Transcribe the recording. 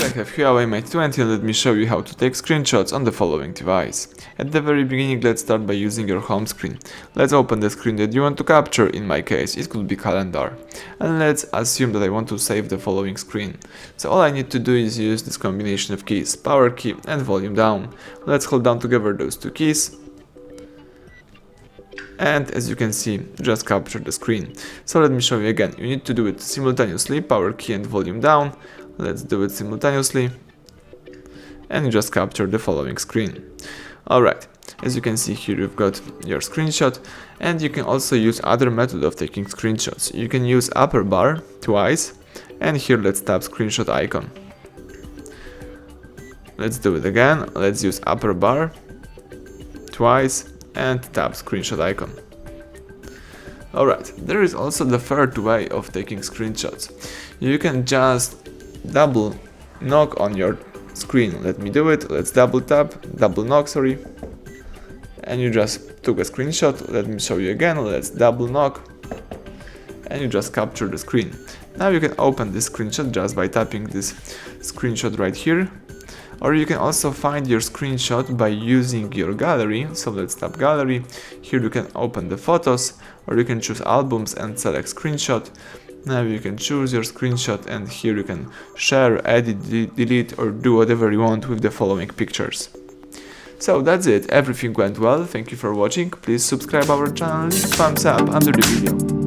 I have HUAWEI Mate 20 and let me show you how to take screenshots on the following device. At the very beginning, let's start by using your home screen. Let's open the screen that you want to capture. In my case, it could be calendar. And let's assume that I want to save the following screen. So all I need to do is use this combination of keys, power key and volume down. Let's hold down together those two keys. And as you can see, just capture the screen. So let me show you again. You need to do it simultaneously, power key and volume down. Let's do it simultaneously. And you just capture the following screen. Alright, as you can see here, you've got your screenshot, and you can also use other method of taking screenshots. You can use upper bar twice, and here let's tap screenshot icon. Let's do it again. Let's use upper bar twice and tap screenshot icon. Alright, there is also the third way of taking screenshots. You can just double knock on your screen. Let me do it. Let's double knock, sorry. And you just took a screenshot. Let me show you again. Let's double knock. And you just capture the screen. Now you can open this screenshot just by tapping this screenshot right here. Or you can also find your screenshot by using your gallery. So let's tap gallery. Here you can open the photos, or you can choose albums and select screenshot. Now you can choose your screenshot, and here you can share, edit, delete, or do whatever you want with the following pictures. So that's it, everything went well, thank you for watching, please subscribe our channel, leave thumbs up under the video.